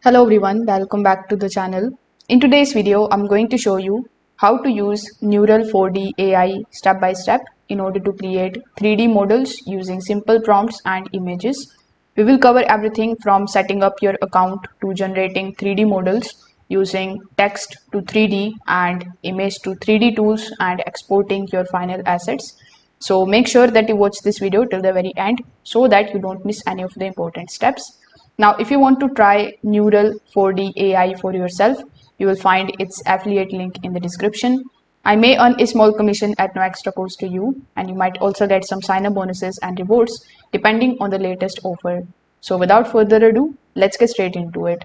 Hello everyone, welcome back to the channel. In today's video, I'm going to show you how to use Neural4D AI step by step in order to create 3D models using simple prompts and images. We will cover everything from setting up your account to generating 3D models using text to 3D and image to 3D tools and exporting your final assets. So make sure that you watch this video till the very end so that you don't miss any of the important steps. Now, if you want to try Neural4D AI for yourself, you will find its affiliate link in the description. I may earn a small commission at no extra cost to you, and you might also get some sign-up bonuses and rewards depending on the latest offer. So without further ado, let's get straight into it.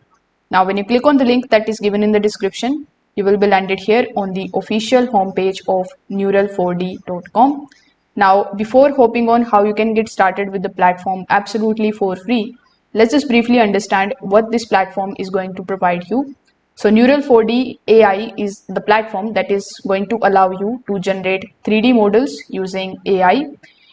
Now, when you click on the link that is given in the description, you will be landed here on the official homepage of neural4d.com. Now, before hopping on how you can get started with the platform absolutely for free, let's just briefly understand what this platform is going to provide you. So Neural4D AI is the platform that is going to allow you to generate 3D models using AI.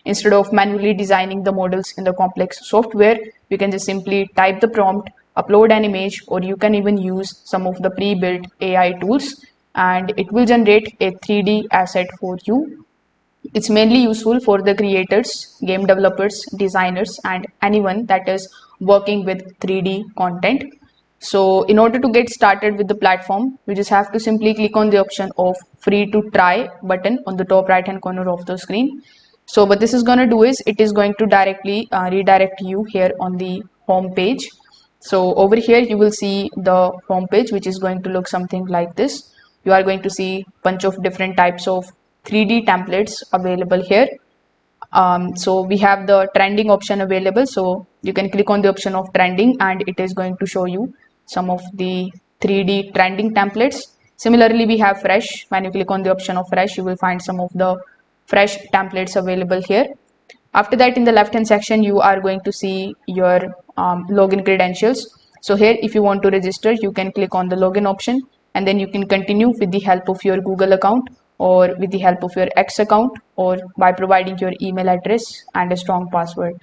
Instead of manually designing the models in the complex software, you can just simply type the prompt, upload an image, or you can even use some of the pre-built AI tools and it will generate a 3D asset for you. It's mainly useful for the creators, game developers, designers, and anyone that is working with 3D content. So in order to get started with the platform, we just have to simply click on the option of free to try button on the top right hand corner of the screen. So what this is going to do is it is going to directly redirect you here on the home page. So over here you will see the home page, which is going to look something like this. You are going to see a bunch of different types of 3D templates available here. So we have the trending option available, so you can click on the option of trending and it is going to show you some of the 3D trending templates. Similarly, we have fresh. When you click on the option of fresh, you will find some of the fresh templates available here. After that, in the left hand section, you are going to see your login credentials. So here, if you want to register, you can click on the login option and then you can continue with the help of your Google account or with the help of your X account or by providing your email address and a strong password.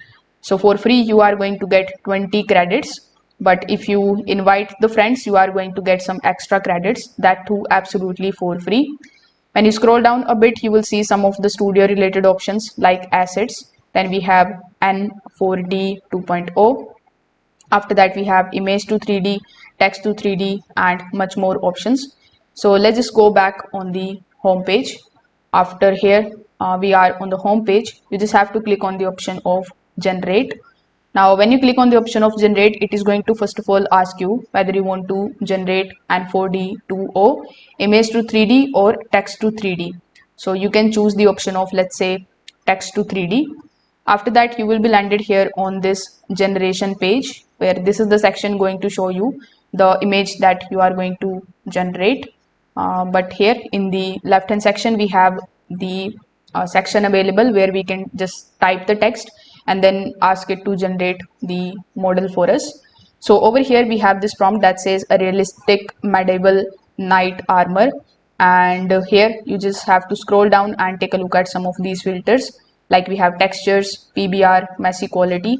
So for free, you are going to get 20 credits. But if you invite the friends, you are going to get some extra credits, that too absolutely for free. When you scroll down a bit, you will see some of the studio related options like assets. Then we have N4D 2.0. After that, we have image to 3D, text to 3D, and much more options. So let's just go back on the home page. After here, we are on the home page. You just have to click on the option of generate. Now, when you click on the option of generate, it is going to first of all ask you whether you want to generate an 4D 2.0, image to 3D or text to 3D. So you can choose the option of, let's say, text to 3D. After that, you will be landed here on this generation page where this is the section going to show you the image that you are going to generate. But here in the left hand section, we have the section available where we can just type the text and then ask it to generate the model for us. So over here we have this prompt that says a realistic medieval knight armor, and here you just have to scroll down and take a look at some of these filters, like we have textures, PBR, messy quality.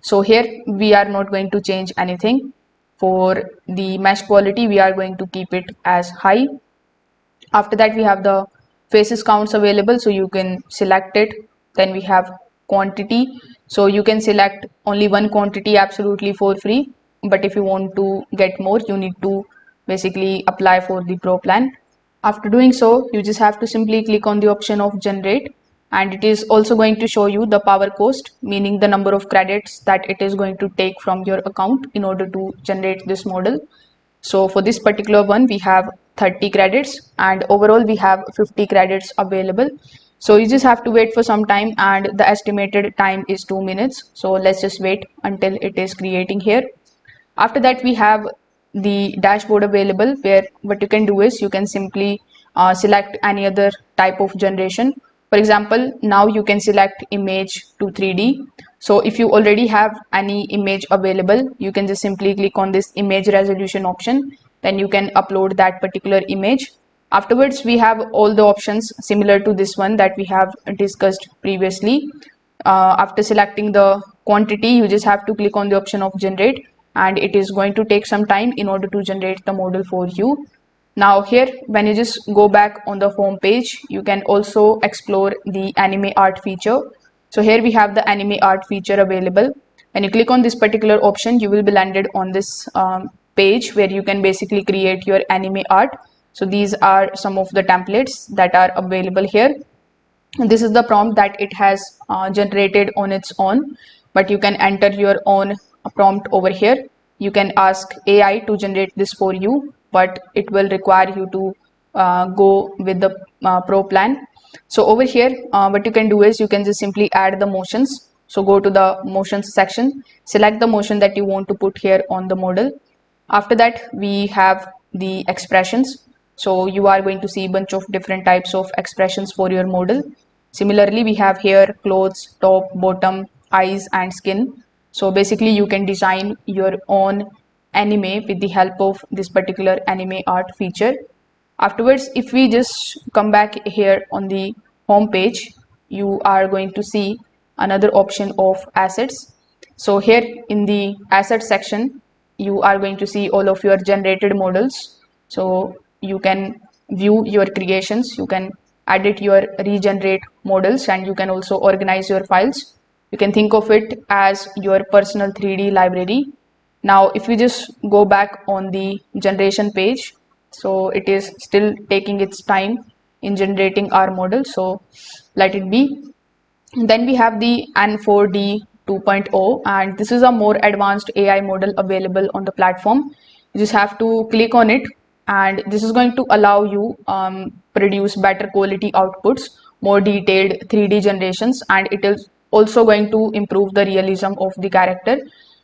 So here we are not going to change anything. For the mesh quality, we are going to keep it as high. After that, we have the faces counts available, so you can select it. Then we have quantity, so you can select only one quantity absolutely for free, but if you want to get more, you need to basically apply for the pro plan. After doing so, you just have to simply click on the option of generate, and it is also going to show you the power cost, meaning the number of credits that it is going to take from your account in order to generate this model. So for this particular one, we have 30 credits and overall we have 50 credits available. So you just have to wait for some time, and the estimated time is 2 minutes. So let's just wait until it is creating here. After that, we have the dashboard available where what you can do is you can simply select any other type of generation. For example, now you can select image to 3D. So if you already have any image available, you can just simply click on this image resolution option. Then you can upload that particular image. Afterwards, we have all the options similar to this one that we have discussed previously. After selecting the quantity, you just have to click on the option of generate, and it is going to take some time in order to generate the model for you. Now here, when you just go back on the home page, you can also explore the anime art feature. So here we have the anime art feature available. When you click on this particular option, you will be landed on this page where you can basically create your anime art. So these are some of the templates that are available here. This is the prompt that it has generated on its own, but you can enter your own prompt over here. You can ask AI to generate this for you, but it will require you to go with the pro plan. So over here, what you can do is you can just simply add the motions. So go to the motions section, select the motion that you want to put here on the model. After that, we have the expressions. So you are going to see a bunch of different types of expressions for your model. Similarly, we have here clothes, top, bottom, eyes, and skin. So basically, you can design your own anime with the help of this particular anime art feature. Afterwards, if we just come back here on the home page, you are going to see another option of assets. So here in the asset section, you are going to see all of your generated models. So you can view your creations, you can edit your regenerate models, and you can also organize your files. You can think of it as your personal 3D library. Now, if we just go back on the generation page, so it is still taking its time in generating our model. So let it be. Then we have the N4D 2.0, and this is a more advanced AI model available on the platform. You just have to click on it, and this is going to allow you produce better quality outputs, more detailed 3D generations, and it is also going to improve the realism of the character.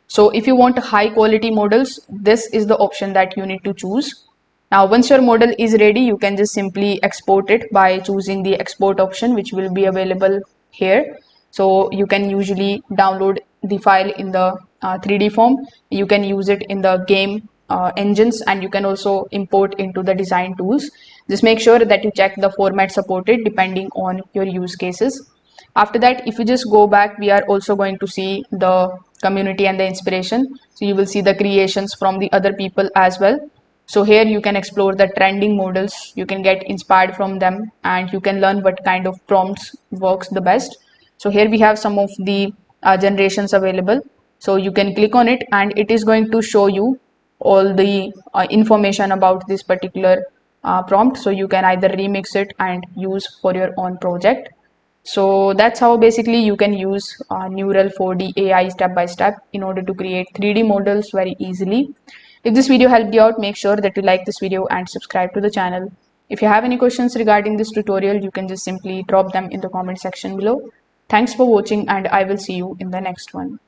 So if you want high quality models, this is the option that you need to choose. Now, once your model is ready, you can just simply export it by choosing the export option, which will be available here. So you can usually download the file in the 3D form. You can use it in the game engines, and you can also import into the design tools. Just make sure that you check the format supported depending on your use cases. After that, if you just go back, we are also going to see the community and the inspiration. So you will see the creations from the other people as well. So here you can explore the trending models, you can get inspired from them, and you can learn what kind of prompts works the best. So here we have some of the generations available. So you can click on it, and it is going to show you all the information about this particular prompt. So you can either remix it and use for your own project. So that's how basically you can use Neural4D AI step by step in order to create 3D models very easily. If this video helped you out, make sure that you like this video and subscribe to the channel. If you have any questions regarding this tutorial, you can just simply drop them in the comment section below. Thanks for watching, and I will see you in the next one.